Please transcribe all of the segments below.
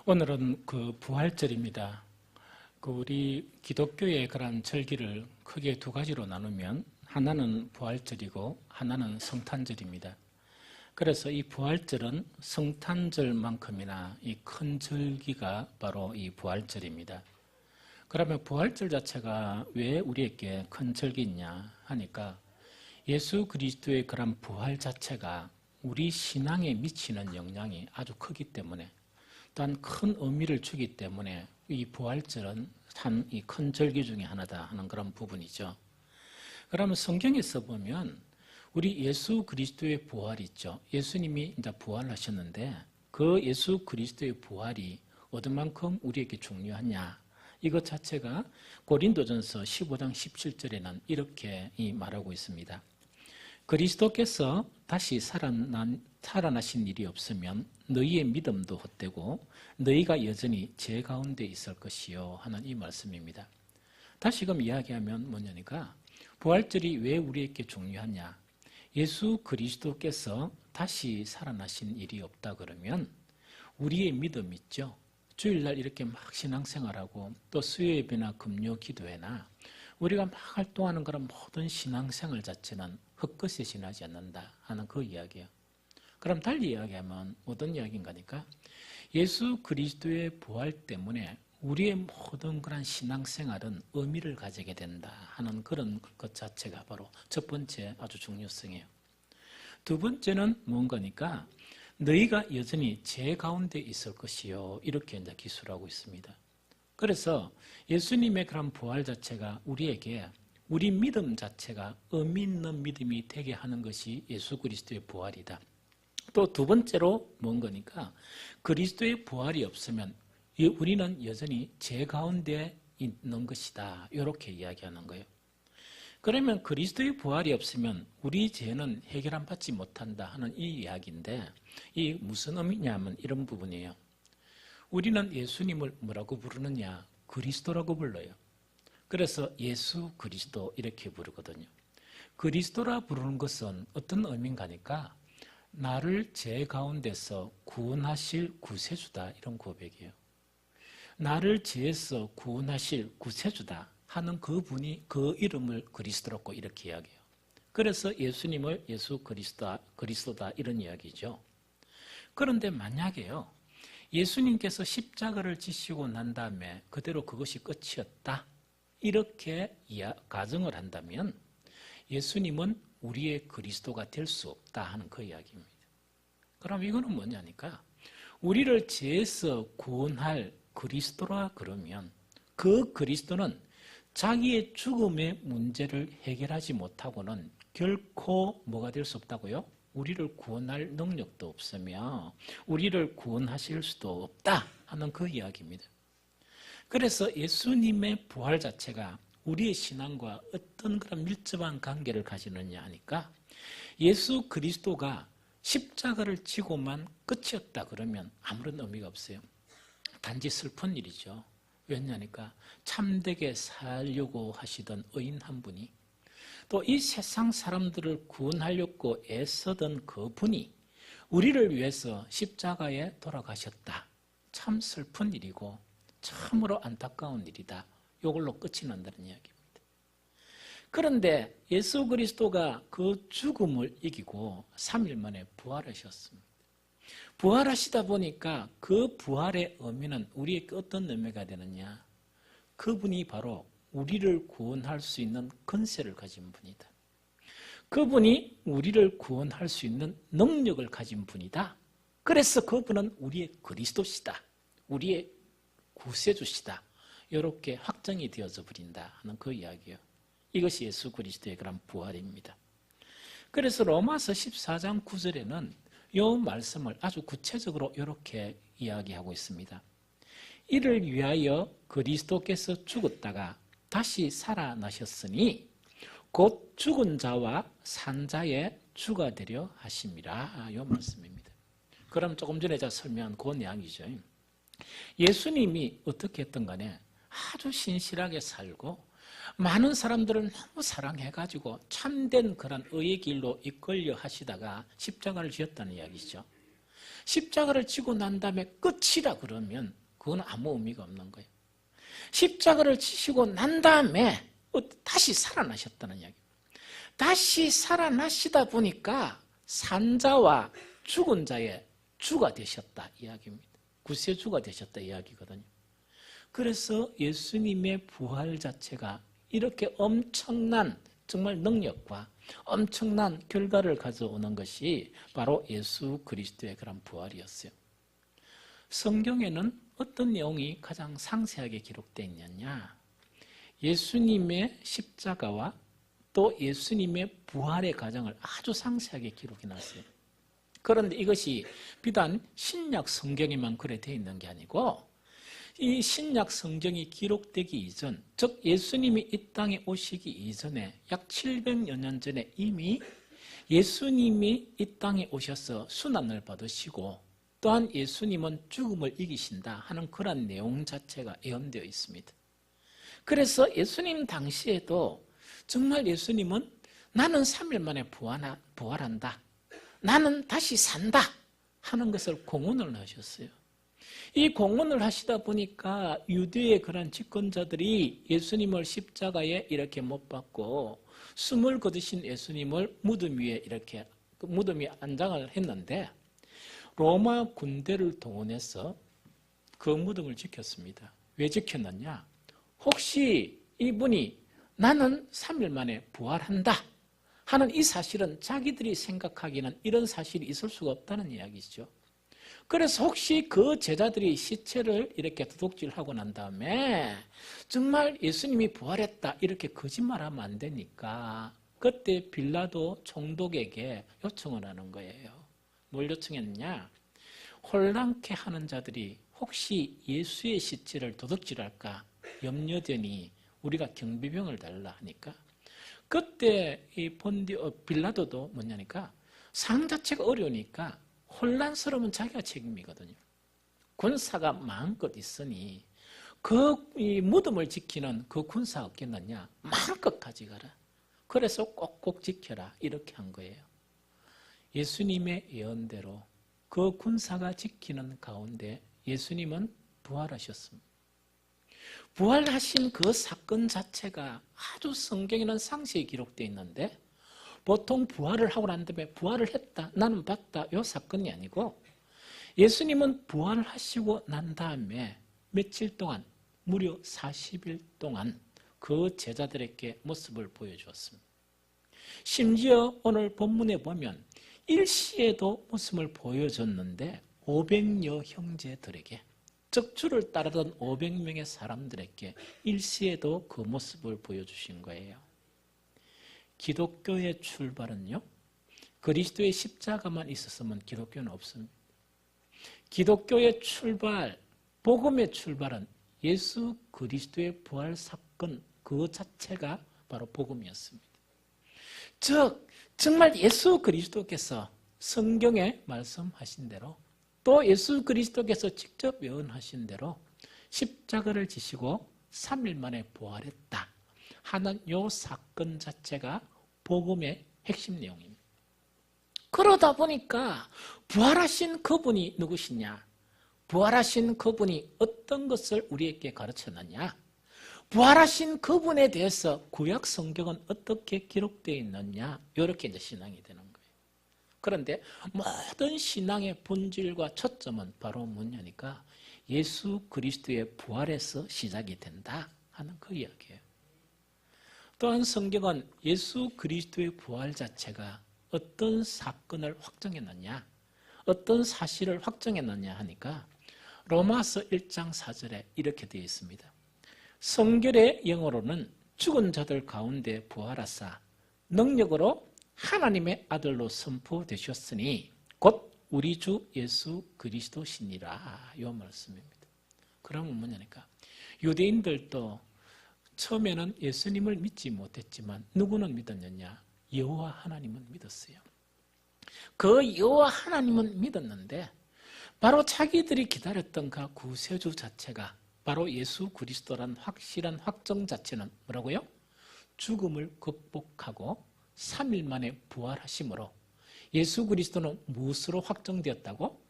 오늘은 그 부활절입니다. 우리 기독교의 그런 절기를 크게 두 가지로 나누면 하나는 부활절이고 하나는 성탄절입니다. 그래서 이 부활절은 성탄절만큼이나 이 큰 절기가 바로 이 부활절입니다. 그러면 부활절 자체가 왜 우리에게 큰 절기냐 하니까 예수 그리스도의 그런 부활 자체가 우리 신앙에 미치는 영향이 아주 크기 때문에 또한 큰 의미를 주기 때문에 이 부활절은 참 이 큰 절기 중에 하나다 하는 그런 부분이죠. 그러면 성경에서 보면 우리 예수 그리스도의 부활이 있죠. 예수님이 이제 부활하셨는데 그 예수 그리스도의 부활이 어디만큼 우리에게 중요하냐. 이것 자체가 고린도전서 15장 17절에는 이렇게 말하고 있습니다. 그리스도께서 다시 살아나신 일이 없으면 너희의 믿음도 헛되고 너희가 여전히 죄 가운데 있을 것이요 하는 이 말씀입니다. 다시금 이야기하면 뭐냐니까 부활절이 왜 우리에게 중요하냐. 예수 그리스도께서 다시 살아나신 일이 없다 그러면 우리의 믿음 있죠. 주일날 이렇게 막 신앙생활하고 또 수요예배나 금요 기도회나 우리가 막 활동하는 그런 모든 신앙생활 자체는 헛것에 지나지 않는다 하는 그 이야기예요. 그럼 달리 이야기하면 어떤 이야기인가니까 예수 그리스도의 부활 때문에 우리의 모든 그런 신앙생활은 의미를 가지게 된다 하는 그런 것 자체가 바로 첫 번째 아주 중요성이에요. 두 번째는 뭔가니까 너희가 여전히 죄 가운데 있을 것이요 이렇게 이제 기술하고 있습니다. 그래서 예수님의 그런 부활 자체가 우리에게 우리 믿음 자체가 의미 있는 믿음이 되게 하는 것이 예수 그리스도의 부활이다. 또 두 번째로 뭔가니까 그리스도의 부활이 없으면 우리는 여전히 죄 가운데 있는 것이다. 이렇게 이야기하는 거예요. 그러면 그리스도의 부활이 없으면 우리 죄는 해결 받지 못한다 하는 이 이야기인데 이 무슨 의미냐면 이런 부분이에요. 우리는 예수님을 뭐라고 부르느냐? 그리스도라고 불러요. 그래서 예수 그리스도 이렇게 부르거든요. 그리스도라 부르는 것은 어떤 의미인가니까 나를 죄 가운데서 구원하실 구세주다 이런 고백이에요. 나를 죄에서 구원하실 구세주다 하는 그분이 그 이름을 그리스도라고 이렇게 이야기해요. 그래서 예수님을 예수 그리스도다 이런 이야기죠. 그런데 만약에요. 예수님께서 십자가를 지시고 난 다음에 그대로 그것이 끝이었다. 이렇게 가정을 한다면 예수님은 우리의 그리스도가 될 수 없다 하는 그 이야기입니다. 그럼 이거는 뭐냐니까 우리를 죄에서 구원할 그리스도라 그러면 그 그리스도는 자기의 죽음의 문제를 해결하지 못하고는 결코 뭐가 될 수 없다고요? 우리를 구원할 능력도 없으며 우리를 구원하실 수도 없다 하는 그 이야기입니다. 그래서 예수님의 부활 자체가 우리의 신앙과 어떤 그런 밀접한 관계를 가지느냐 하니까 예수 그리스도가 십자가를 지고만 끝이었다 그러면 아무런 의미가 없어요. 단지 슬픈 일이죠. 왜냐니까 참되게 살려고 하시던 의인 한 분이 또 이 세상 사람들을 구원하려고 애쓰던 그분이 우리를 위해서 십자가에 돌아가셨다. 참 슬픈 일이고 참으로 안타까운 일이다. 이걸로 끝이 난다는 이야기입니다. 그런데 예수 그리스도가 그 죽음을 이기고 3일 만에 부활하셨습니다. 부활하시다 보니까 그 부활의 의미는 우리에게 어떤 의미가 되느냐. 그분이 바로 우리를 구원할 수 있는 권세를 가진 분이다. 그분이 우리를 구원할 수 있는 능력을 가진 분이다. 그래서 그분은 우리의 그리스도시다. 우리의 구세주시다. 이렇게 확정이 되어져 버린다 하는 그 이야기예요. 이것이 예수 그리스도의 그런 부활입니다. 그래서 로마서 14장 9절에는 이 말씀을 아주 구체적으로 이렇게 이야기하고 있습니다. 이를 위하여 그리스도께서 죽었다가 다시 살아나셨으니 곧 죽은 자와 산 자의 주가 되려 하심이라 이 말씀입니다. 그럼 조금 전에 제가 설명한 그 이야기죠. 예수님이 어떻게 했던 간에 아주 신실하게 살고 많은 사람들을 너무 사랑해가지고 참된 그런 의의 길로 이끌려 하시다가 십자가를 지었다는 이야기죠. 십자가를 지고 난 다음에 끝이라 그러면 그건 아무 의미가 없는 거예요. 십자가를 지시고 난 다음에 다시 살아나셨다는 이야기입니다. 다시 살아나시다 보니까 산자와 죽은 자의 주가 되셨다 이야기입니다. 구세주가 되셨다 이야기거든요. 그래서 예수님의 부활 자체가 이렇게 엄청난 정말 능력과 엄청난 결과를 가져오는 것이 바로 예수 그리스도의 그런 부활이었어요. 성경에는 어떤 내용이 가장 상세하게 기록되어 있느냐? 예수님의 십자가와 또 예수님의 부활의 과정을 아주 상세하게 기록해 놨어요. 그런데 이것이 비단 신약 성경에만 그래 되어 있는 게 아니고 이 신약 성경이 기록되기 이전, 즉 예수님이 이 땅에 오시기 이전에 약 700여 년 전에 이미 예수님이 이 땅에 오셔서 순환을 받으시고 또한 예수님은 죽음을 이기신다 하는 그런 내용 자체가 예언되어 있습니다. 그래서 예수님 당시에도 정말 예수님은 나는 3일 만에 부활한다. 나는 다시 산다 하는 것을 공언을 하셨어요. 이 공언을 하시다 보니까 유대의 그런 집권자들이 예수님을 십자가에 이렇게 못 박고 숨을 거두신 예수님을 무덤 위에 이렇게 무덤 위에 안장을 했는데 로마 군대를 동원해서 그 무덤을 지켰습니다. 왜 지켰느냐? 혹시 이분이 나는 3일 만에 부활한다 하는 이 사실은 자기들이 생각하기에는 이런 사실이 있을 수가 없다는 이야기죠. 그래서 혹시 그 제자들이 시체를 이렇게 도둑질하고 난 다음에 정말 예수님이 부활했다 이렇게 거짓말하면 안 되니까 그때 빌라도 총독에게 요청을 하는 거예요. 뭘 요청했느냐? 혼란케 하는 자들이 혹시 예수의 시체를 도둑질할까 염려되니 우리가 경비병을 달라 하니까 그때 이 빌라도도 뭐냐니까 상황 자체가 어려우니까 혼란스러우면 자기가 책임이거든요. 군사가 마음껏 있으니 이 무덤을 지키는 그 군사 없겠느냐? 마음껏 가져가라. 그래서 꼭꼭 지켜라. 이렇게 한 거예요. 예수님의 예언대로 그 군사가 지키는 가운데 예수님은 부활하셨습니다. 부활하신 그 사건 자체가 아주 성경에는 상세히 기록되어 있는데 보통 부활을 하고 난 다음에 부활을 했다, 나는 봤다 이 사건이 아니고 예수님은 부활하시고 난 다음에 며칠 동안 무려 40일 동안 그 제자들에게 모습을 보여주었습니다. 심지어 오늘 본문에 보면 일시에도 모습을 보여줬는데 500여 형제들에게 즉 주를 따르던 500명의 사람들에게 일시에도 그 모습을 보여주신 거예요. 기독교의 출발은요, 그리스도의 십자가만 있었으면 기독교는 없습니다. 기독교의 출발, 복음의 출발은 예수 그리스도의 부활 사건 그 자체가 바로 복음이었습니다. 즉 정말 예수 그리스도께서 성경에 말씀하신 대로 또 예수 그리스도께서 직접 예언하신 대로 십자가를 지시고 3일 만에 부활했다 하는 이 사건 자체가 복음의 핵심 내용입니다. 그러다 보니까 부활하신 그분이 누구시냐? 부활하신 그분이 어떤 것을 우리에게 가르쳤느냐? 부활하신 그분에 대해서 구약 성경은 어떻게 기록되어 있느냐? 이렇게 이제 신앙이 되는 거예요. 그런데 모든 신앙의 본질과 초점은 바로 뭐냐니까 예수 그리스도의 부활에서 시작이 된다 하는 그 이야기예요. 또한 성경은 예수 그리스도의 부활 자체가 어떤 사건을 확정했느냐, 어떤 사실을 확정했느냐 하니까 로마서 1장 4절에 이렇게 되어 있습니다. 성결의 영어로는 죽은 자들 가운데 부활하사 능력으로 하나님의 아들로 선포되셨으니 곧 우리 주 예수 그리스도시니라. 이 말씀입니다. 그러면 뭐냐니까 유대인들도 처음에는 예수님을 믿지 못했지만 누구는 믿었느냐? 여호와 하나님은 믿었어요. 그 여호와 하나님은 믿었는데 바로 자기들이 기다렸던 그 구세주 자체가 바로 예수 그리스도란 확실한 확정 자체는 뭐라고요? 죽음을 극복하고 3일 만에 부활하심으로 예수 그리스도는 무엇으로 확정되었다고?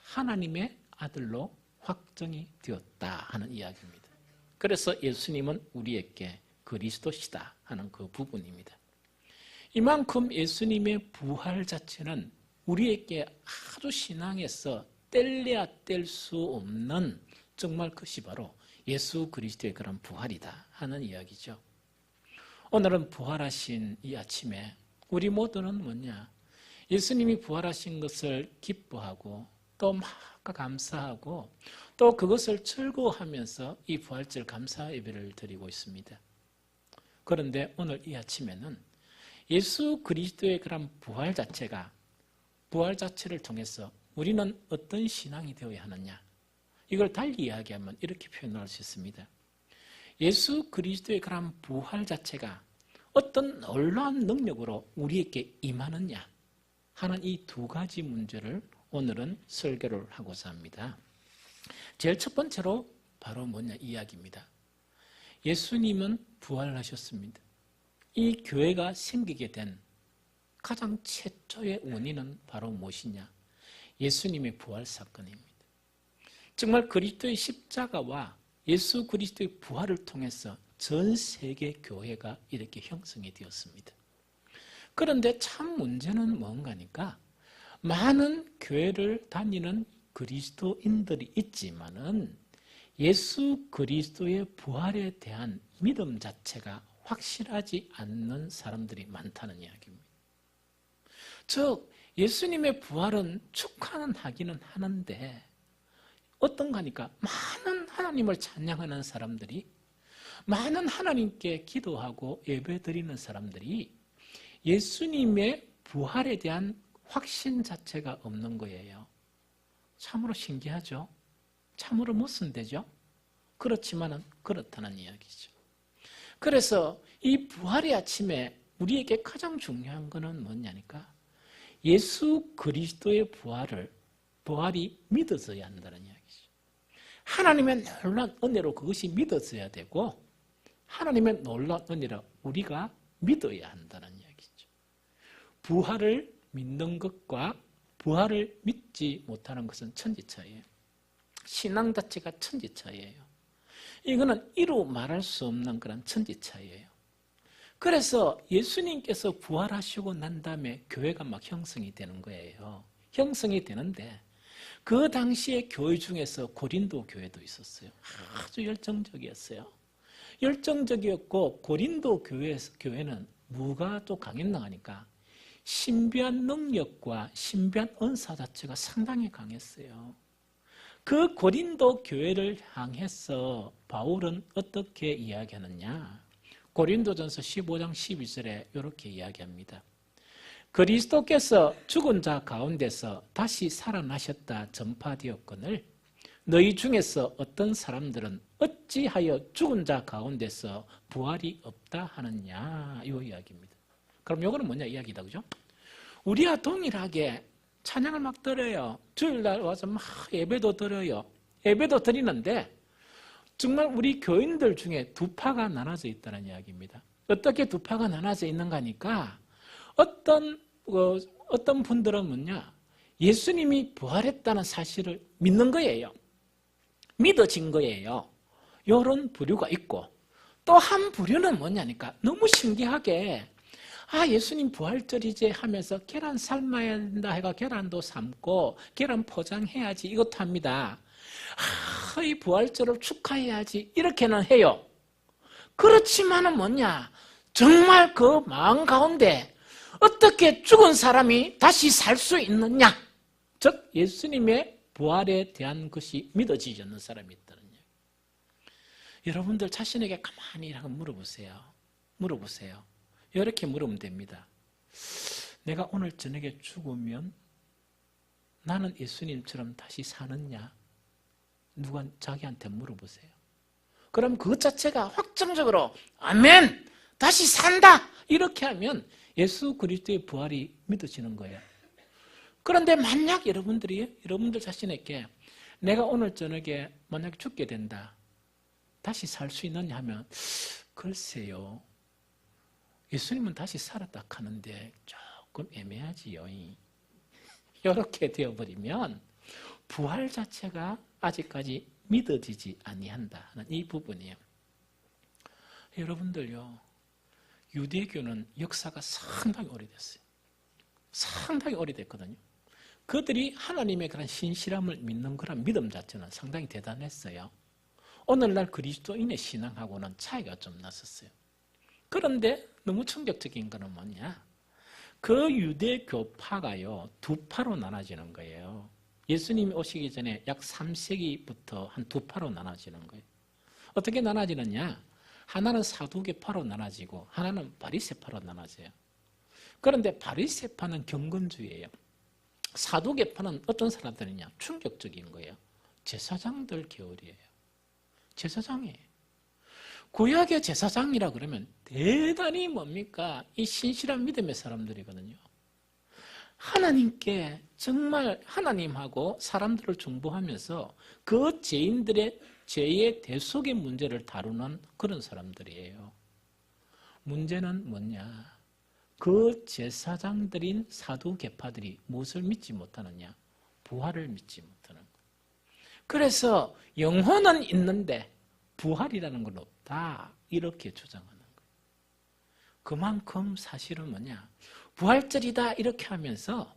하나님의 아들로 확정이 되었다 하는 이야기입니다. 그래서 예수님은 우리에게 그리스도시다 하는 그 부분입니다. 이만큼 예수님의 부활 자체는 우리에게 아주 신앙에서 뗄래야 뗄 수 없는 정말 그것이 바로 예수 그리스도의 그런 부활이다 하는 이야기죠. 오늘은 부활하신 이 아침에 우리 모두는 뭐냐? 예수님이 부활하신 것을 기뻐하고 또 막 감사하고 또 그것을 즐거워하면서 이 부활절 감사 예배를 드리고 있습니다. 그런데 오늘 이 아침에는 예수 그리스도의 그런 부활 자체를 통해서 우리는 어떤 신앙이 되어야 하느냐? 이걸 달리 이야기하면 이렇게 표현할 수 있습니다. 예수 그리스도의 그런 부활 자체가 어떤 놀라운 능력으로 우리에게 임하느냐 하는 이 두 가지 문제를 오늘은 설교를 하고자 합니다. 제일 첫 번째로 바로 뭐냐 이야기입니다. 예수님은 부활하셨습니다. 이 교회가 생기게 된 가장 최초의 원인은 바로 무엇이냐? 예수님의 부활 사건입니다. 정말 그리스도의 십자가와 예수 그리스도의 부활을 통해서 전 세계 교회가 이렇게 형성이 되었습니다. 그런데 참 문제는 뭔가니까 많은 교회를 다니는 그리스도인들이 있지만은 예수 그리스도의 부활에 대한 믿음 자체가 확실하지 않는 사람들이 많다는 이야기입니다. 즉 예수님의 부활은 축하는 하기는 하는데 어떤가 하니까 많은 하나님을 찬양하는 사람들이 많은 하나님께 기도하고 예배드리는 사람들이 예수님의 부활에 대한 확신 자체가 없는 거예요. 참으로 신기하죠? 참으로 모순되죠? 그렇지만은 그렇다는 이야기죠. 그래서 이 부활의 아침에 우리에게 가장 중요한 것은 뭐냐니까 예수 그리스도의 부활이 믿어져야 한다는 이야기죠. 하나님의 놀라운 은혜로 그것이 믿어져야 되고 하나님의 놀라운 은혜로 우리가 믿어야 한다는 이야기죠. 부활을 믿는 것과 부활을 믿지 못하는 것은 천지차이예요. 신앙 자체가 천지차이예요. 이거는 이루 말할 수 없는 그런 천지차이예요. 그래서 예수님께서 부활하시고 난 다음에 교회가 막 형성이 되는 거예요. 형성이 되는데 그 당시에 교회 중에서 고린도 교회도 있었어요. 아주 열정적이었어요. 열정적이었고 고린도 교회는 뭐가 또 강했나 하니까 신비한 능력과 신비한 은사 자체가 상당히 강했어요. 그 고린도 교회를 향해서 바울은 어떻게 이야기하느냐? 고린도전서 15장 12절에 이렇게 이야기합니다. 그리스도께서 죽은 자 가운데서 다시 살아나셨다 전파되었거늘 너희 중에서 어떤 사람들은 어찌하여 죽은 자 가운데서 부활이 없다 하느냐 이 이야기입니다. 그럼 이거는 뭐냐 이야기다, 그죠? 우리와 동일하게 찬양을 막 드려요. 주일날 와서 막 예배도 드려요. 예배도 드리는데 정말 우리 교인들 중에 두 파가 나눠져 있다는 이야기입니다. 어떻게 두 파가 나눠져 있는가 하니까 어떤 분들은 뭐냐 예수님이 부활했다는 사실을 믿는 거예요. 믿어진 거예요. 이런 부류가 있고 또 한 부류는 뭐냐니까 너무 신기하게 예수님 부활절이지 하면서 계란 삶아야 된다 해가 계란도 삶고 계란 포장해야지 이것도 합니다. 이 부활절을 축하해야지 이렇게는 해요. 그렇지만은 뭐냐 정말 그 마음 가운데 어떻게 죽은 사람이 다시 살 수 있느냐 즉 예수님의 부활에 대한 것이 믿어지지 않는 사람이 있다는 얘기예요. 여러분들 자신에게 가만히 물어보세요. 이렇게 물으면 됩니다. 내가 오늘 저녁에 죽으면 나는 예수님처럼 다시 사느냐? 누가 자기한테 물어보세요. 그럼 그것 자체가 확정적으로 아멘! 다시 산다! 이렇게 하면 예수 그리스도의 부활이 믿어지는 거예요. 그런데 만약 여러분들 자신에게 내가 오늘 저녁에 만약 죽게 된다. 다시 살 수 있느냐 하면 글쎄요. 예수님은 다시 살았다 하는데 조금 애매하지요. 이렇게 되어버리면 부활 자체가 아직까지 믿어지지 아니한다는 이 부분이에요. 여러분들요, 유대교는 역사가 상당히 오래됐어요. 상당히 오래됐거든요. 그들이 하나님의 그런 신실함을 믿는 그런 믿음 자체는 상당히 대단했어요. 오늘날 그리스도인의 신앙하고는 차이가 좀 났었어요. 그런데 너무 충격적인 거는 뭐냐? 그 유대교파가요, 두 파로 나눠지는 거예요. 예수님이 오시기 전에 약 3세기부터 한 두 파로 나눠지는 거예요. 어떻게 나눠지느냐? 하나는 사두개파로 나눠지고 하나는 바리새파로 나눠져요. 그런데 바리새파는 경건주의예요. 사두개파는 어떤 사람들이냐? 충격적인 거예요. 제사장들 계열이에요. 제사장이에요. 구약의 제사장이라 그러면 대단히 뭡니까? 이 신실한 믿음의 사람들이거든요. 하나님께 정말 하나님하고 사람들을 중보하면서 그 죄인들의 죄의 대속의 문제를 다루는 그런 사람들이에요. 문제는 뭐냐? 그 제사장들인 사두개파들이 무엇을 믿지 못하느냐? 부활을 믿지 못하는 거예요. 그래서 영혼은 있는데 부활이라는 건 없다, 이렇게 주장하는 거예요. 그만큼 사실은 뭐냐? 부활절이다 이렇게 하면서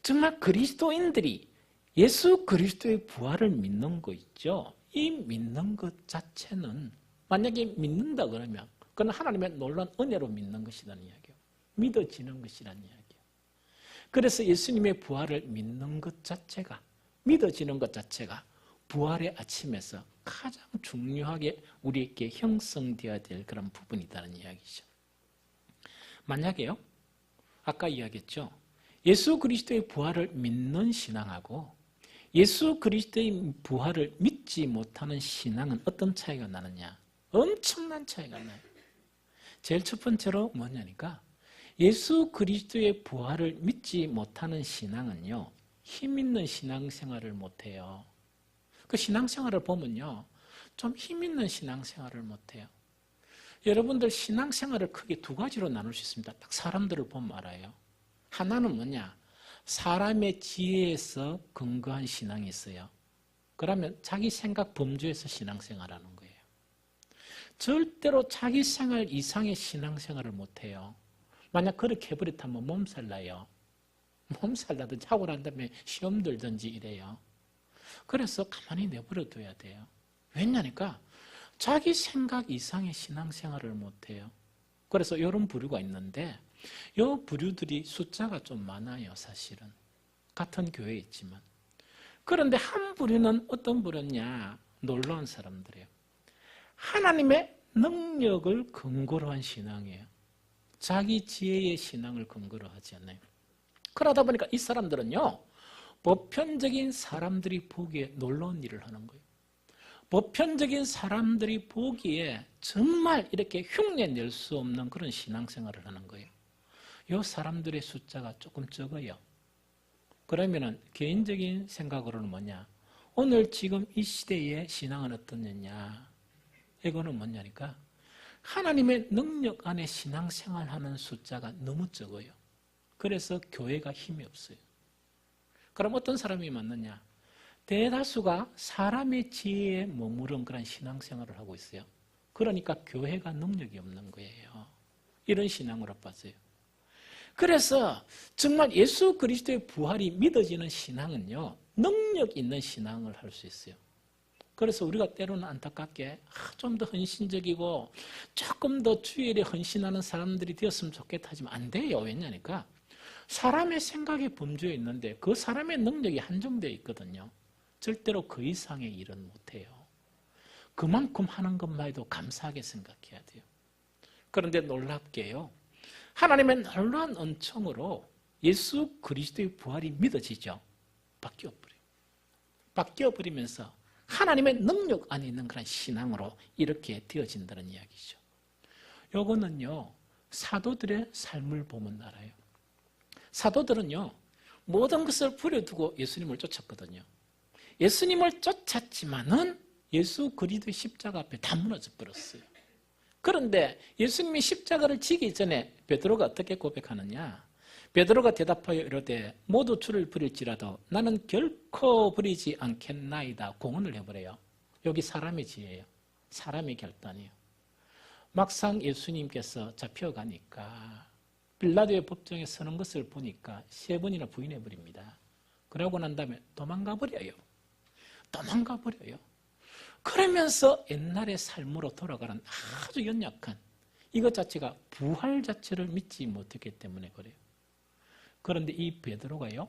정말 그리스도인들이 예수 그리스도의 부활을 믿는 거 있죠. 이 믿는 것 자체는 만약에 믿는다 그러면 그건 하나님의 놀라운 은혜로 믿는 것이라는 이야기예요. 믿어지는 것이라는 이야기예요. 그래서 예수님의 부활을 믿는 것 자체가, 믿어지는 것 자체가 부활의 아침에서 가장 중요하게 우리에게 형성되어야 될 그런 부분이라는 이야기죠. 만약에요, 아까 이야기했죠. 예수 그리스도의 부활을 믿는 신앙하고 예수 그리스도의 부활을 믿지 못하는 신앙은 어떤 차이가 나느냐? 엄청난 차이가 나요. 제일 첫 번째로 뭐냐니까 예수 그리스도의 부활을 믿지 못하는 신앙은요, 힘 있는 신앙생활을 못해요. 그 신앙생활을 보면요, 좀 힘 있는 신앙생활을 못해요. 여러분들 신앙생활을 크게 두 가지로 나눌 수 있습니다. 딱 사람들을 보면 알아요. 하나는 뭐냐? 사람의 지혜에서 근거한 신앙이 있어요. 그러면 자기 생각 범주에서 신앙생활하는 거예요. 절대로 자기 생활 이상의 신앙생활을 못해요. 만약 그렇게 해버렸다면 몸살 나요. 몸살 나든지 하고 난 다음에 시험 들든지 이래요. 그래서 가만히 내버려둬야 돼요. 왜냐니까 자기 생각 이상의 신앙생활을 못해요. 그래서 이런 부류가 있는데 이 부류들이 숫자가 좀 많아요. 사실은 같은 교회에 있지만. 그런데 한 부류는 어떤 부류냐? 놀라운 사람들이에요. 하나님의 능력을 근거로 한 신앙이에요. 자기 지혜의 신앙을 근거로 하지 않아요. 그러다 보니까 이 사람들은요, 보편적인 사람들이 보기에 놀라운 일을 하는 거예요. 보편적인 사람들이 보기에 정말 이렇게 흉내낼 수 없는 그런 신앙생활을 하는 거예요. 이 사람들의 숫자가 조금 적어요. 그러면은 개인적인 생각으로는 뭐냐? 오늘 지금 이 시대의 신앙은 어떠냐? 이거는 뭐냐니까 하나님의 능력 안에 신앙생활하는 숫자가 너무 적어요. 그래서 교회가 힘이 없어요. 그럼 어떤 사람이 맞느냐? 대다수가 사람의 지혜에 머무른 그런 신앙생활을 하고 있어요. 그러니까 교회가 능력이 없는 거예요. 이런 신앙으로 봤어요. 그래서 정말 예수 그리스도의 부활이 믿어지는 신앙은요, 능력 있는 신앙을 할 수 있어요. 그래서 우리가 때로는 안타깝게 좀 더 헌신적이고 조금 더 주일에 헌신하는 사람들이 되었으면 좋겠다 하지만 안 돼요. 왜냐니까 사람의 생각의 범주에 있는데 그 사람의 능력이 한정되어 있거든요. 절대로 그 이상의 일은 못해요. 그만큼 하는 것만 해도 감사하게 생각해야 돼요. 그런데 놀랍게요, 하나님의 놀라운 은총으로 예수 그리스도의 부활이 믿어지죠. 바뀌어버려요. 바뀌어버리면서 하나님의 능력 안에 있는 그런 신앙으로 이렇게 되어진다는 이야기죠. 요거는요, 사도들의 삶을 보면 알아요. 사도들은요, 모든 것을 버려두고 예수님을 쫓았거든요. 예수님을 쫓았지만은 예수 그리스도의 십자가 앞에 다 무너져 버렸어요. 그런데 예수님이 십자가를 지기 전에 베드로가 어떻게 고백하느냐? 베드로가 대답하여 이르되 모두 주를 버릴지라도 나는 결코 버리지 않겠나이다. 공언을 해버려요. 여기 사람의 지혜예요. 사람의 결단이에요. 막상 예수님께서 잡혀가니까 빌라도의 법정에 서는 것을 보니까 3번이나 부인해버립니다. 그러고 난 다음에 도망가버려요. 그러면서 옛날의 삶으로 돌아가는 아주 연약한 이것 자체가 부활 자체를 믿지 못했기 때문에 그래요. 그런데 이 베드로가요,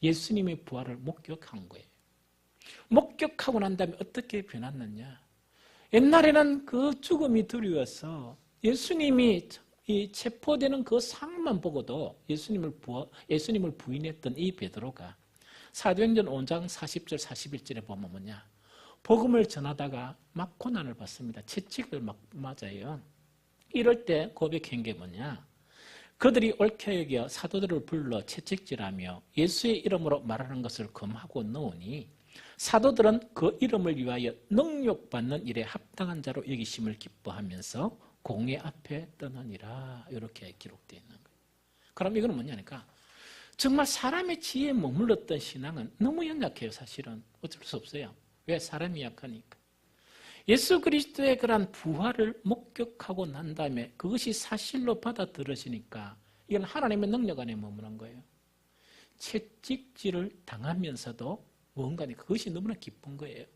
예수님의 부활을 목격한 거예요. 목격하고 난 다음에 어떻게 변했느냐. 옛날에는 그 죽음이 두려워서 예수님이 이 체포되는 그 상황만 보고도 예수님을 부인했던 이 베드로가 사도행전 5장 40절 41절에 보면 뭐냐, 복음을 전하다가 막 고난을 받습니다. 채찍을 막 맞아요. 이럴 때 고백한 게 뭐냐, 그들이 옳게 여겨 사도들을 불러 채찍질하며 예수의 이름으로 말하는 것을 금하고 넣으니 사도들은 그 이름을 위하여 능욕받는 일에 합당한 자로 여기심을 기뻐하면서 공회 앞에 떠나니라. 이렇게 기록되어 있는 거예요. 그럼 이거는 뭐냐니까 정말 사람의 지혜에 머물렀던 신앙은 너무 연약해요. 사실은 어쩔 수 없어요. 왜? 사람이 약하니까. 예수 그리스도의 그러한 부활을 목격하고 난 다음에 그것이 사실로 받아들여지니까 이건 하나님의 능력 안에 머무는 거예요. 채찍질을 당하면서도 뭔가 그것이 너무나 기쁜 거예요.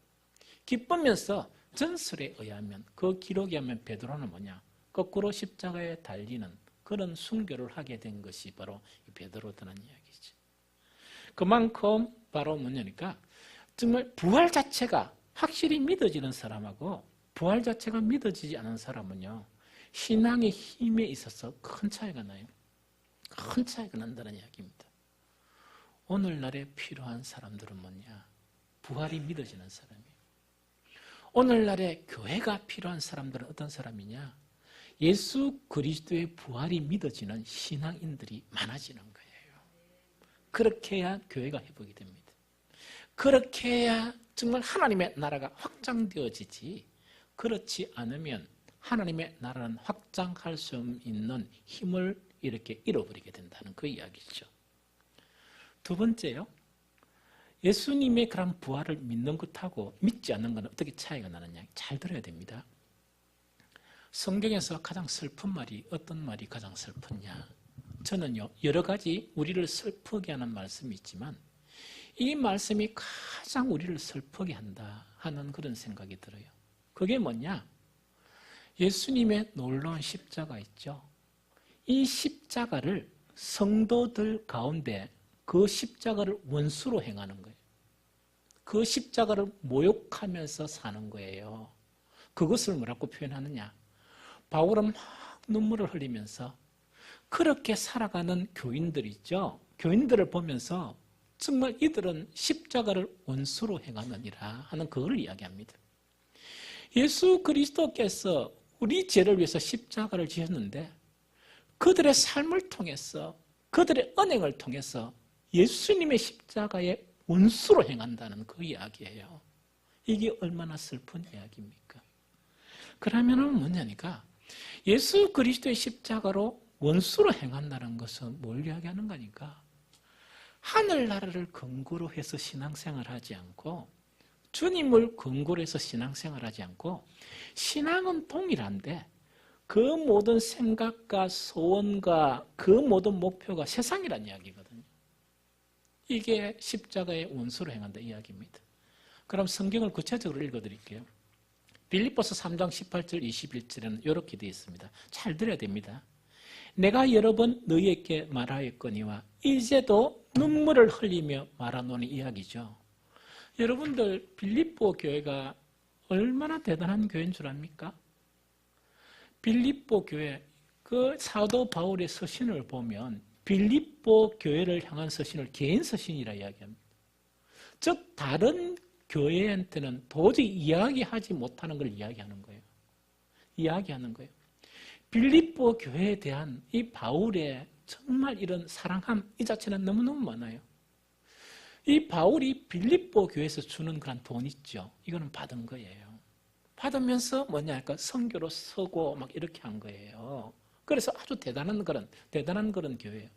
기쁘면서 전설에 의하면 그 기록에 하면 베드로는 뭐냐, 거꾸로 십자가에 달리는 그런 순교를 하게 된 것이 바로 베드로라는 이야기죠. 그만큼 바로 뭐냐니까 정말 부활 자체가 확실히 믿어지는 사람하고 부활 자체가 믿어지지 않은 사람은요, 신앙의 힘에 있어서 큰 차이가 나요. 큰 차이가 난다는 이야기입니다. 오늘날에 필요한 사람들은 뭐냐? 부활이 믿어지는 사람이에요. 오늘날에 교회가 필요한 사람들은 어떤 사람이냐? 예수 그리스도의 부활이 믿어지는 신앙인들이 많아지는 거예요. 그렇게 해야 교회가 회복이 됩니다. 그렇게 해야 정말 하나님의 나라가 확장되어지지, 그렇지 않으면 하나님의 나라는 확장할 수 있는 힘을 이렇게 잃어버리게 된다는 그 이야기죠. 두 번째요, 예수님의 그런 부활을 믿는 것하고 믿지 않는 것은 어떻게 차이가 나느냐, 잘 들어야 됩니다. 성경에서 가장 슬픈 말이 어떤 말이 가장 슬프냐? 저는요, 여러 가지 우리를 슬프게 하는 말씀이 있지만 이 말씀이 가장 우리를 슬프게 한다 하는 그런 생각이 들어요. 그게 뭐냐? 예수님의 놀라운 십자가 있죠. 이 십자가를 성도들 가운데 그 십자가를 원수로 행하는 거예요. 그 십자가를 모욕하면서 사는 거예요. 그것을 뭐라고 표현하느냐? 바울은 막 눈물을 흘리면서 그렇게 살아가는 교인들 있죠. 교인들을 보면서 정말 이들은 십자가를 원수로 행하느니라 하는 그걸 이야기합니다. 예수 그리스도께서 우리 죄를 위해서 십자가를 지었는데 그들의 삶을 통해서, 그들의 언행을 통해서 예수님의 십자가의 원수로 행한다는 그 이야기예요. 이게 얼마나 슬픈 이야기입니까? 그러면은 뭐냐니까 예수 그리스도의 십자가로 원수로 행한다는 것은 뭘 이야기하는 거니까 하늘나라를 근거로 해서 신앙생활을 하지 않고 주님을 근거로 해서 신앙생활을 하지 않고 신앙은 동일한데 그 모든 생각과 소원과 그 모든 목표가 세상이란 이야기거든요. 이게 십자가의 원수로 행한다 이야기입니다. 그럼 성경을 구체적으로 읽어드릴게요. 빌립보서 3장 18절 21절에는 이렇게 되어 있습니다. 잘 들어야 됩니다. 내가 여러 번 너희에게 말하였거니와 이제도 눈물을 흘리며 말하노니 이야기죠. 여러분들 빌립보 교회가 얼마나 대단한 교회인 줄 압니까? 빌립보 교회, 그 사도 바울의 서신을 보면 빌립보 교회를 향한 서신을 개인 서신이라 이야기합니다. 즉 다른 교회한테는 도저히 이야기하지 못하는 걸 이야기하는 거예요. 이야기하는 거예요. 빌립보 교회에 대한 이 바울의 정말 이런 사랑함 이 자체는 너무너무 많아요. 이 바울이 빌립보 교회에서 주는 그런 돈 있죠. 이거는 받은 거예요. 받으면서 뭐냐 할까 선교로 서고 막 이렇게 한 거예요. 그래서 아주 대단한 그런 교회예요.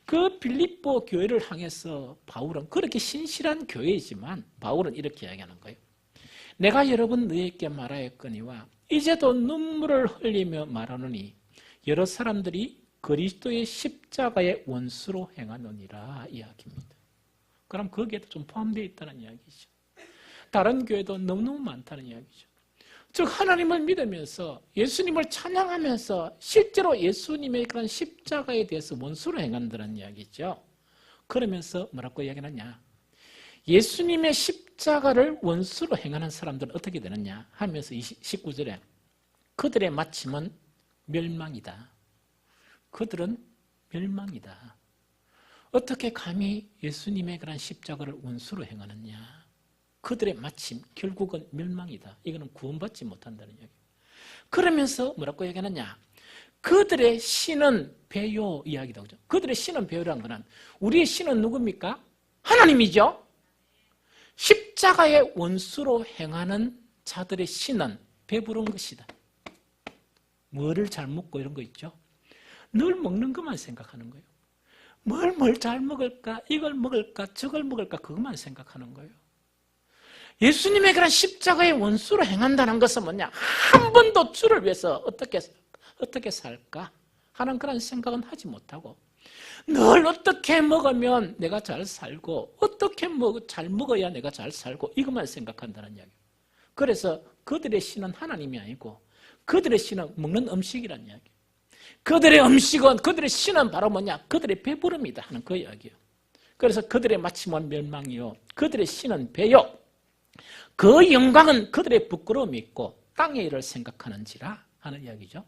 그 빌립보 교회를 향해서 바울은 그렇게 신실한 교회이지만 바울은 이렇게 이야기하는 거예요. 내가 여러분 너희에게 말하였거니와 이제도 눈물을 흘리며 말하노니 여러 사람들이 그리스도의 십자가의 원수로 행하느니라 이야기입니다. 그럼 거기에도 좀 포함되어 있다는 이야기죠. 다른 교회도 너무너무 많다는 이야기죠. 즉 하나님을 믿으면서 예수님을 찬양하면서 실제로 예수님의 그런 십자가에 대해서 원수로 행한다는 이야기죠. 그러면서 뭐라고 이야기하느냐, 예수님의 십자가를 원수로 행하는 사람들은 어떻게 되느냐 하면서 19절에 그들의 마침은 멸망이다. 그들은 멸망이다. 어떻게 감히 예수님의 그런 십자가를 원수로 행하느냐. 그들의 마침 결국은 멸망이다. 이거는 구원받지 못한다는 이야기. 그러면서 뭐라고 얘기하느냐, 그들의 신은 배요 이야기다. 그죠? 그들의 신은 배요라는 것은 우리의 신은 누굽니까? 하나님이죠. 십자가의 원수로 행하는 자들의 신은 배부른 것이다. 뭐를 잘 먹고 이런 거 있죠? 늘 먹는 것만 생각하는 거예요. 뭘 잘 먹을까? 이걸 먹을까? 저걸 먹을까? 그것만 생각하는 거예요. 예수님의 그런 십자가의 원수로 행한다는 것은 뭐냐? 한 번도 주를 위해서 어떻게 살까? 하는 그런 생각은 하지 못하고 늘 어떻게 먹으면 내가 잘 살고 어떻게 잘 먹어야 내가 잘 살고 이것만 생각한다는 이야기예요. 그래서 그들의 신은 하나님이 아니고 그들의 신은 먹는 음식이라는 이야기예요. 그들의 음식은 그들의 신은 바로 뭐냐? 그들의 배부름이다 하는 그 이야기예요. 그래서 그들의 마침은 멸망이요 그들의 신은 배요 그 영광은 그들의 부끄러움이 있고 땅의 일을 생각하는지라 하는 이야기죠.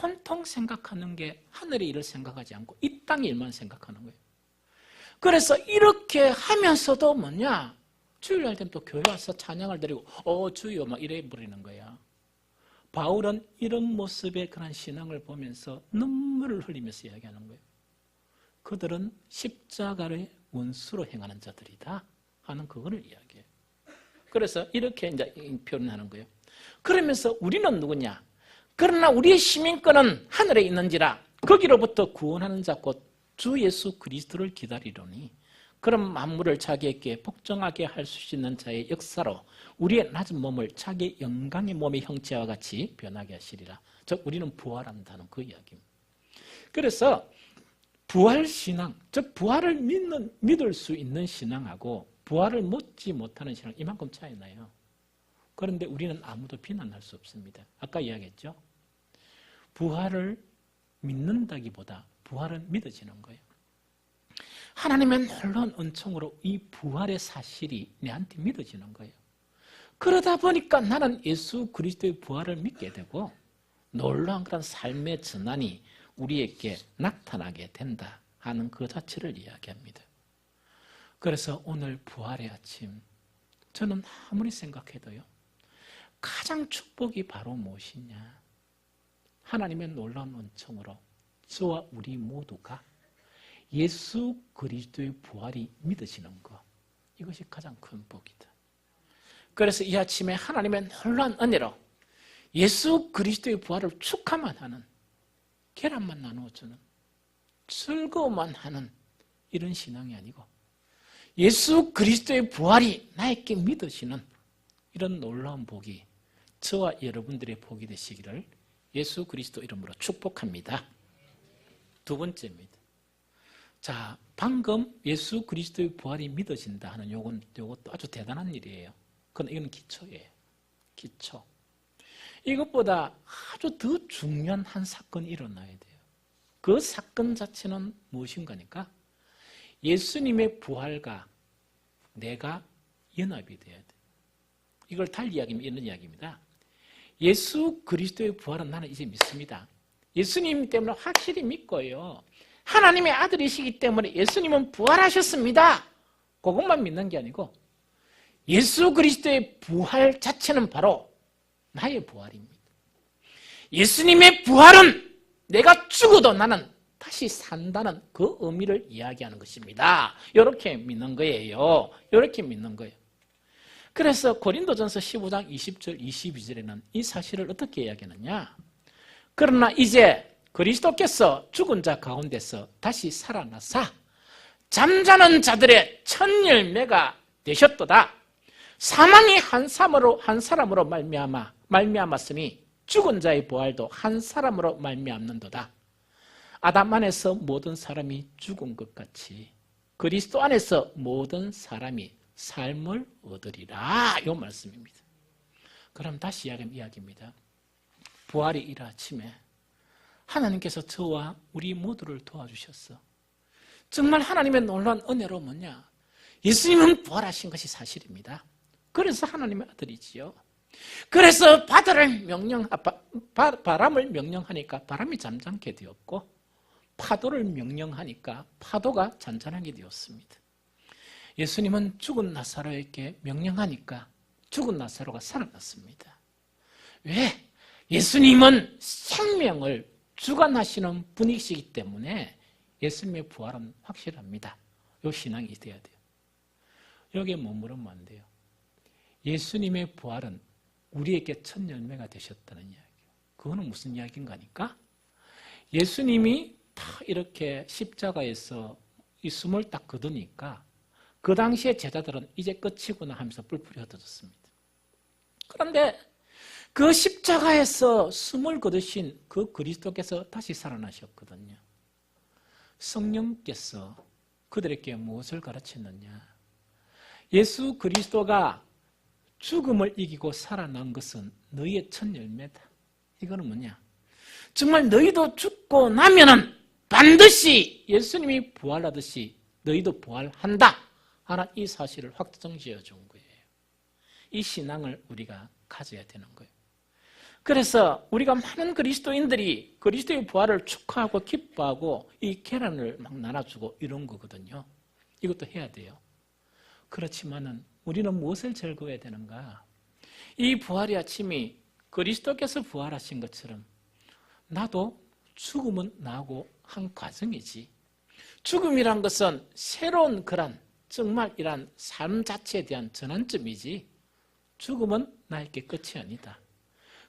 온통 생각하는 게 하늘의 일을 생각하지 않고 이 땅의 일만 생각하는 거예요. 그래서 이렇게 하면서도 뭐냐, 주일날 때는 또 교회 와서 찬양을 드리고 주여 막 이래 버리는 거야. 바울은 이런 모습의 그런 신앙을 보면서 눈물을 흘리면서 이야기하는 거예요. 그들은 십자가를 원수로 행하는 자들이다 하는 그거를 이야기해요. 그래서 이렇게 이제 표현하는 거예요. 그러면서 우리는 누구냐? 그러나 우리의 시민권은 하늘에 있는지라 거기로부터 구원하는 자 곧 주 예수 그리스도를 기다리려니 그런 만물을 자기에게 복종하게 할 수 있는 자의 역사로 우리의 낮은 몸을 자기의 영광의 몸의 형체와 같이 변하게 하시리라. 즉 우리는 부활한다는 그 이야기입니다. 그래서 부활신앙, 즉 부활을 믿을 수 있는 신앙하고 부활을 믿지 못하는 신앙 이만큼 차이 나요. 그런데 우리는 아무도 비난할 수 없습니다. 아까 이야기했죠. 부활을 믿는다기보다 부활은 믿어지는 거예요. 하나님의 놀라운 은총으로 이 부활의 사실이 내한테 믿어지는 거예요. 그러다 보니까 나는 예수 그리스도의 부활을 믿게 되고 놀라운 그런 삶의 전환이 우리에게 나타나게 된다 하는 그 자체를 이야기합니다. 그래서 오늘 부활의 아침 저는 아무리 생각해도요 가장 축복이 바로 무엇이냐, 하나님의 놀라운 은총으로 저와 우리 모두가 예수 그리스도의 부활이 믿어지는 것, 이것이 가장 큰 복이다. 그래서 이 아침에 하나님의 놀라운 은혜로 예수 그리스도의 부활을 축하만 하는, 계란만 나누어주는, 즐거움만 하는 이런 신앙이 아니고 예수 그리스도의 부활이 나에게 믿어지는 이런 놀라운 복이 저와 여러분들의 복이 되시기를 예수 그리스도 이름으로 축복합니다. 두 번째입니다. 자, 방금 예수 그리스도의 부활이 믿어진다 하는 요것도 아주 대단한 일이에요. 그건 이건 기초예요. 기초. 이것보다 아주 더 중요한 한 사건이 일어나야 돼요. 그 사건 자체는 무엇인가니까 예수님의 부활과 내가 연합이 돼야 돼. 이걸 달리 이야기하면 이런 이야기입니다. 예수 그리스도의 부활은 나는 이제 믿습니다. 예수님 때문에 확실히 믿고요. 하나님의 아들이시기 때문에 예수님은 부활하셨습니다. 그것만 믿는 게 아니고 예수 그리스도의 부활 자체는 바로 나의 부활입니다. 예수님의 부활은 내가 죽어도 나는 다시 산다는 그 의미를 이야기하는 것입니다. 이렇게 믿는 거예요. 이렇게 믿는 거예요. 그래서 고린도전서 15장 20절 22절에는 이 사실을 어떻게 이야기하느냐, 그러나 이제 그리스도께서 죽은 자 가운데서 다시 살아나사 잠자는 자들의 첫 열매가 되셨도다. 사망이 한 사람으로 말미암았으니 죽은 자의 부활도 한 사람으로 말미암는도다. 아담 안에서 모든 사람이 죽은 것 같이 그리스도 안에서 모든 사람이 삶을 얻으리라. 이 말씀입니다. 그럼 다시 이야기입니다. 부활이 이른 아침에 하나님께서 저와 우리 모두를 도와주셨어. 정말 하나님의 놀라운 은혜로 뭐냐? 예수님은 부활하신 것이 사실입니다. 그래서 하나님의 아들이지요. 그래서 바람을 명령하니까 바람이 잠잠게 되었고, 파도를 명령하니까 파도가 잔잔하게 되었습니다. 예수님은 죽은 나사로에게 명령하니까 죽은 나사로가 살아났습니다. 왜? 예수님은 생명을 주관하시는 분이시기 때문에 예수님의 부활은 확실합니다. 이 신앙이 돼야 돼요. 여기에 머무르면 안 돼요. 예수님의 부활은 우리에게 첫 열매가 되셨다는 이야기예요. 그거는 무슨 이야기인가 하니까 예수님이 다 이렇게 십자가에서 이 숨을 딱 거두니까 그 당시에 제자들은 이제 끝이구나 하면서 뿔뿔이 흩어졌습니다. 그런데 그 십자가에서 숨을 거두신 그 그리스도께서 다시 살아나셨거든요. 성령께서 그들에게 무엇을 가르쳤느냐? 예수 그리스도가 죽음을 이기고 살아난 것은 너희의 첫 열매다. 이거는 뭐냐? 정말 너희도 죽고 나면은 반드시 예수님이 부활하듯이 너희도 부활한다 하는 이 사실을 확정지어 준 거예요. 이 신앙을 우리가 가져야 되는 거예요. 그래서 우리가 많은 그리스도인들이 그리스도의 부활을 축하하고 기뻐하고 이 계란을 막 나눠주고 이런 거거든요. 이것도 해야 돼요. 그렇지만은 우리는 무엇을 즐거워해야 되는가? 이 부활의 아침이 그리스도께서 부활하신 것처럼 나도 죽음은 나고 한 과정이지. 죽음이란 것은 새로운 그런 정말 이런 삶 자체에 대한 전환점이지 죽음은 나에게 끝이 아니다.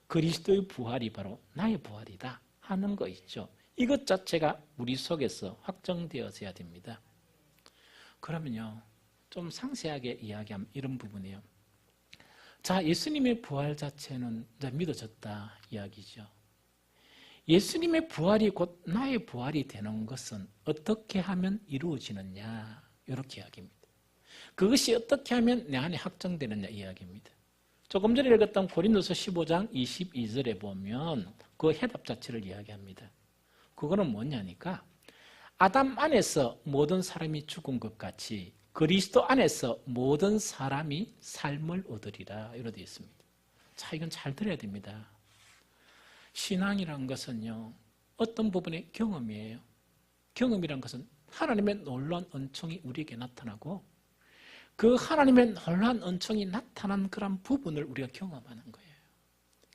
그리스도의 부활이 바로 나의 부활이다 하는 거 있죠. 이것 자체가 우리 속에서 확정되어져야 됩니다. 그러면요, 좀 상세하게 이야기하면 이런 부분이에요. 자, 예수님의 부활 자체는 이제 믿어졌다 이야기죠. 예수님의 부활이 곧 나의 부활이 되는 것은 어떻게 하면 이루어지느냐 이렇게 이야기입니다. 그것이 어떻게 하면 내 안에 확정되느냐 이야기입니다. 조금 전에 읽었던 고린도서 15장 22절에 보면 그 해답 자체를 이야기합니다. 그거는 뭐냐니까 아담 안에서 모든 사람이 죽은 것 같이 그리스도 안에서 모든 사람이 삶을 얻으리라 이렇게 되어 있습니다. 자, 이건 잘 들어야 됩니다. 신앙이란 것은요, 어떤 부분의 경험이에요. 경험이란 것은 하나님의 놀라운 은총이 우리에게 나타나고 그 하나님의 놀라운 은총이 나타난 그런 부분을 우리가 경험하는 거예요.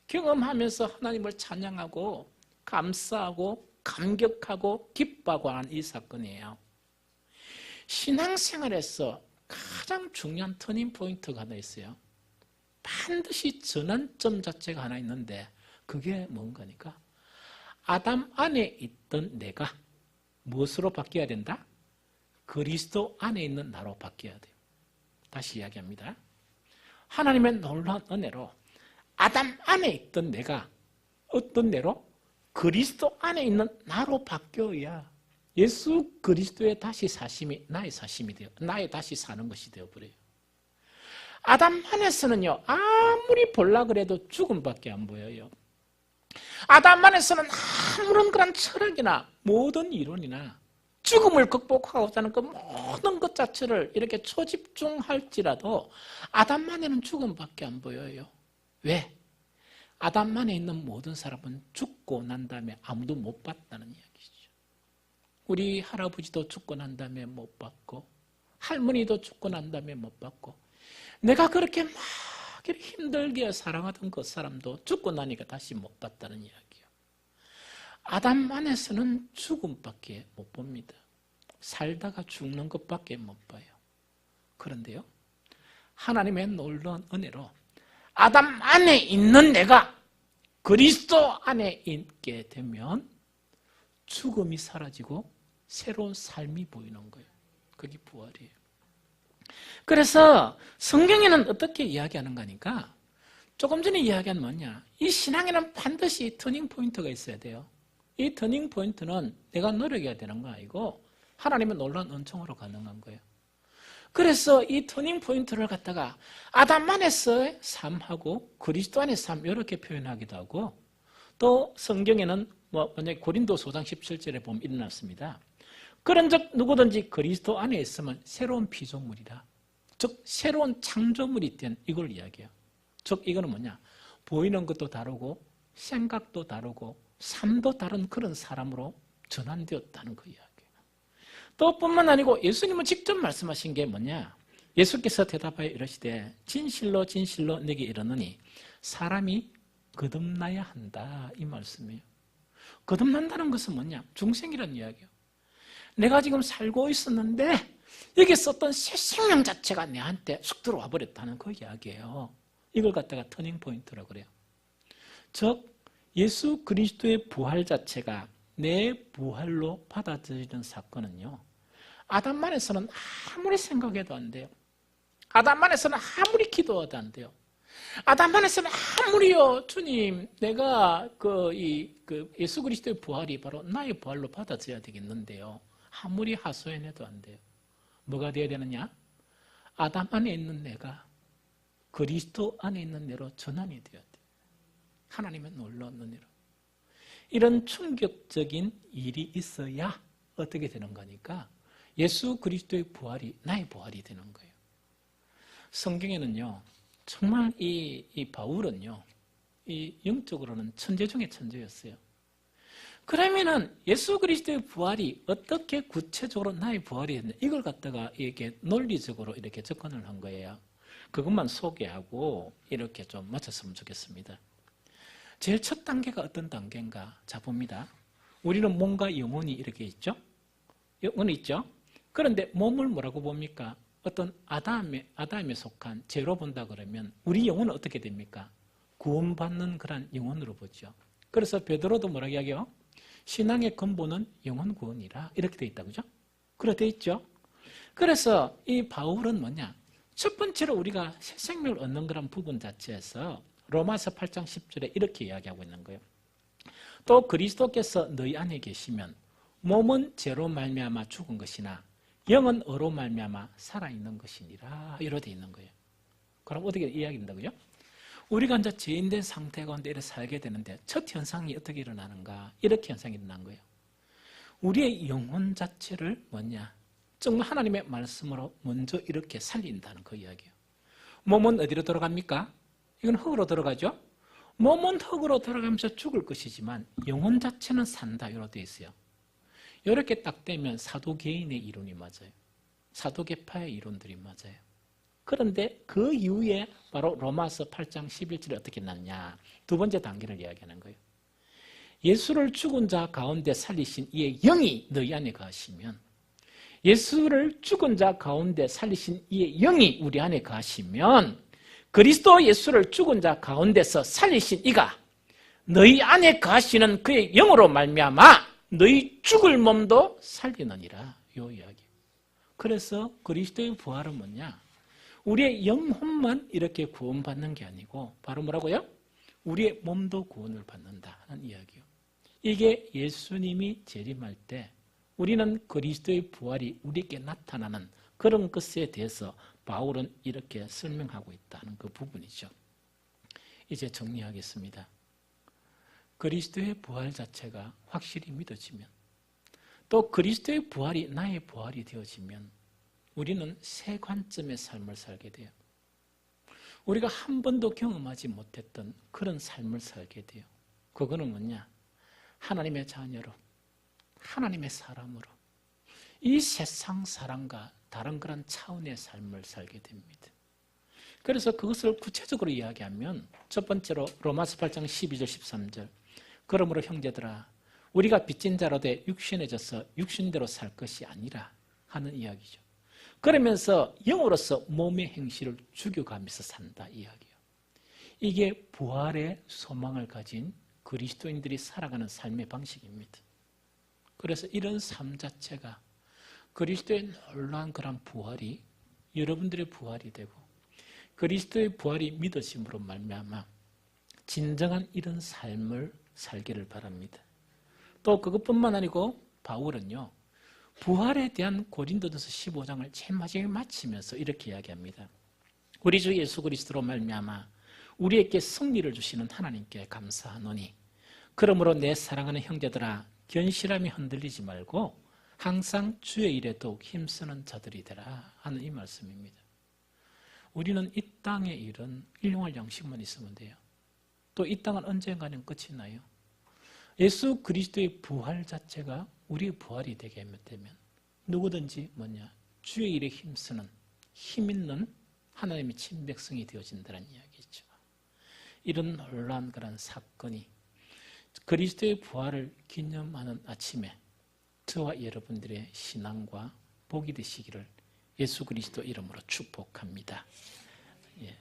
경험하면서 하나님을 찬양하고 감사하고 감격하고 기뻐하고 하는 이 사건이에요. 신앙생활에서 가장 중요한 터닝 포인트가 하나 있어요. 반드시 전환점 자체가 하나 있는데 그게 뭔가니까 아담 안에 있던 내가 무엇으로 바뀌어야 된다? 그리스도 안에 있는 나로 바뀌어야 돼요. 다시 이야기합니다. 하나님의 놀라운 은혜로 아담 안에 있던 내가 어떤 내로? 그리스도 안에 있는 나로 바뀌어야 예수 그리스도의 다시 사심이 나의 사심이 되어 나의 다시 사는 것이 되어버려요. 아담 안에서는요, 아무리 볼라 그래도 죽음밖에 안 보여요. 아담 안에서는 아무런 그런 철학이나 모든 이론이나 죽음을 극복하고자 하는 그 모든 것 자체를 이렇게 초집중할지라도 아담 안에는 죽음밖에 안 보여요. 왜? 아담 안에 있는 모든 사람은 죽고 난 다음에 아무도 못 봤다는 이야기죠. 우리 할아버지도 죽고 난 다음에 못 봤고 할머니도 죽고 난 다음에 못 봤고 내가 그렇게 막 힘들게 사랑하던 그 사람도 죽고 나니까 다시 못 봤다는 이야기예요. 아담 안에서는 죽음밖에 못 봅니다. 살다가 죽는 것밖에 못 봐요. 그런데요, 하나님의 놀라운 은혜로 아담 안에 있는 내가 그리스도 안에 있게 되면 죽음이 사라지고 새로운 삶이 보이는 거예요. 그게 부활이에요. 그래서 성경에는 어떻게 이야기하는가 하니까 조금 전에 이야기한 뭐냐, 이 신앙에는 반드시 터닝 포인트가 있어야 돼요. 이 터닝 포인트는 내가 노력해야 되는 거 아니고 하나님의 놀라운 은총으로 가능한 거예요. 그래서 이 터닝 포인트를 갖다가 아담 안에서의 삶하고 그리스도 안의 삶 이렇게 표현하기도 하고, 또 성경에는 만약에 고린도서 5장 17절에 보면 일어났습니다. 그런즉 누구든지 그리스도 안에 있으면 새로운 피조물이라. 즉 새로운 창조물이 된 이걸 이야기해요. 즉 이거는 뭐냐, 보이는 것도 다르고 생각도 다르고 삶도 다른 그런 사람으로 전환되었다는 그 이야기예요. 또 뿐만 아니고 예수님은 직접 말씀하신 게 뭐냐, 예수께서 대답하여 이르시되 진실로 진실로 내게 이르노니 사람이 거듭나야 한다, 이 말씀이에요. 거듭난다는 것은 뭐냐, 중생이라는 이야기예요. 내가 지금 살고 있었는데 여기 썼던 새 생명 자체가 내한테 쑥 들어와 버렸다는 그 이야기예요. 이걸 갖다가 터닝 포인트라고 그래요. 즉 예수 그리스도의 부활 자체가 내 부활로 받아들이는 사건은요, 아담 안에서는 아무리 생각해도 안 돼요. 아담 안에서는 아무리 기도해도 안 돼요. 아담 안에서는 아무리요, 주님 내가 예수 그리스도의 부활이 바로 나의 부활로 받아들여야 되겠는데요, 아무리 하소연해도 안 돼요. 뭐가 되어야 되느냐? 아담 안에 있는 내가 그리스도 안에 있는 내로 전환이 되어야 돼요. 하나님의 놀라운 은혜로. 이런 충격적인 일이 있어야 어떻게 되는 거니까 예수 그리스도의 부활이 나의 부활이 되는 거예요. 성경에는요, 정말 이 바울은요, 이 영적으로는 천재 중에 천재였어요. 그러면은 예수 그리스도의 부활이 어떻게 구체적으로 나의 부활이 됐냐, 이걸 갖다가 이렇게 논리적으로 이렇게 접근을 한 거예요. 그것만 소개하고 이렇게 좀 마쳤으면 좋겠습니다. 제일 첫 단계가 어떤 단계인가? 자, 봅니다. 우리는 몸과 영혼이 이렇게 있죠? 영혼이 있죠? 그런데 몸을 뭐라고 봅니까? 어떤 아담에 속한 죄로 본다 그러면 우리 영혼은 어떻게 됩니까? 구원받는 그런 영혼으로 보죠. 그래서 베드로도 뭐라고 이야기해요? 신앙의 근본은 영혼 구원이라, 이렇게 돼 있다, 그죠? 그렇게 돼 있죠? 그래서 이 바울은 뭐냐? 첫 번째로 우리가 새 생명을 얻는 그런 부분 자체에서 로마서 8장 10절에 이렇게 이야기하고 있는 거예요. 또 그리스도께서 너희 안에 계시면 몸은 죄로 말미암아 죽은 것이나 영은 의로 말미암아 살아있는 것이니라, 이렇게 돼 있는 거예요. 그럼 어떻게 이야기된다고요? 우리가 이제 죄인된 상태 가운데 이렇게 살게 되는데 첫 현상이 어떻게 일어나는가? 이렇게 현상이 일어난 거예요. 우리의 영혼 자체를 뭐냐? 정말 하나님의 말씀으로 먼저 이렇게 살린다는 그 이야기예요. 몸은 어디로 들어갑니까? 이건 흙으로 들어가죠? 몸은 흙으로 들어가면서 죽을 것이지만 영혼 자체는 산다, 이렇게 되어 있어요. 이렇게 딱 되면 사도개인의 이론이 맞아요. 사도계파의 이론들이 맞아요. 그런데 그 이후에 바로 로마서 8장 11절에 어떻게 났냐, 두 번째 단계를 이야기하는 거예요. 예수를 죽은 자 가운데 살리신 이의 영이 너희 안에 거하시면, 예수를 죽은 자 가운데 살리신 이의 영이 우리 안에 거하시면, 그리스도 예수를 죽은 자 가운데서 살리신 이가 너희 안에 거하시는 그의 영으로 말미암아 너희 죽을 몸도 살리느니라, 요 이야기. 그래서 그리스도의 부활은 뭐냐? 우리의 영혼만 이렇게 구원받는 게 아니고 바로 뭐라고요? 우리의 몸도 구원을 받는다는 이야기요. 이게 예수님이 재림할 때 우리는 그리스도의 부활이 우리에게 나타나는 그런 것에 대해서 바울은 이렇게 설명하고 있다는 그 부분이죠. 이제 정리하겠습니다. 그리스도의 부활 자체가 확실히 믿어지면, 또 그리스도의 부활이 나의 부활이 되어지면 우리는 새 관점의 삶을 살게 돼요. 우리가 한 번도 경험하지 못했던 그런 삶을 살게 돼요. 그거는 뭐냐? 하나님의 자녀로, 하나님의 사람으로 이 세상 사람과 다른 그런 차원의 삶을 살게 됩니다. 그래서 그것을 구체적으로 이야기하면 첫 번째로 로마서 8장 12절 13절, 그러므로 형제들아 우리가 빚진 자로 돼 육신에 져서 육신대로 살 것이 아니라 하는 이야기죠. 그러면서 영으로서 몸의 행실을 죽여가면서 산다, 이야기예요. 이게 부활의 소망을 가진 그리스도인들이 살아가는 삶의 방식입니다. 그래서 이런 삶 자체가 그리스도의 놀라운 그런 부활이 여러분들의 부활이 되고 그리스도의 부활이 믿으심으로 말미암아 진정한 이런 삶을 살기를 바랍니다. 또 그것뿐만 아니고 바울은요. 부활에 대한 고린도전서 15장을 제일 마지막에 마치면서 이렇게 이야기합니다. 우리 주 예수 그리스도로 말미암아 우리에게 승리를 주시는 하나님께 감사하노니 그러므로 내 사랑하는 형제들아 견실함이 흔들리지 말고 항상 주의 일에 더욱 힘쓰는 자들이 되라 하는 이 말씀입니다. 우리는 이 땅의 일은 일용할 양식만 있으면 돼요. 또 이 땅은 언젠가는 끝이 나요. 예수 그리스도의 부활 자체가 우리의 부활이 되게 되면 누구든지 주의 일에 힘쓰는 힘 있는 하나님의 친백성이 되어진다는 이야기죠. 이런 놀라운 그런 사건이 그리스도의 부활을 기념하는 아침에 저와 여러분들의 신앙과 복이 되시기를 예수 그리스도 이름으로 축복합니다. 예.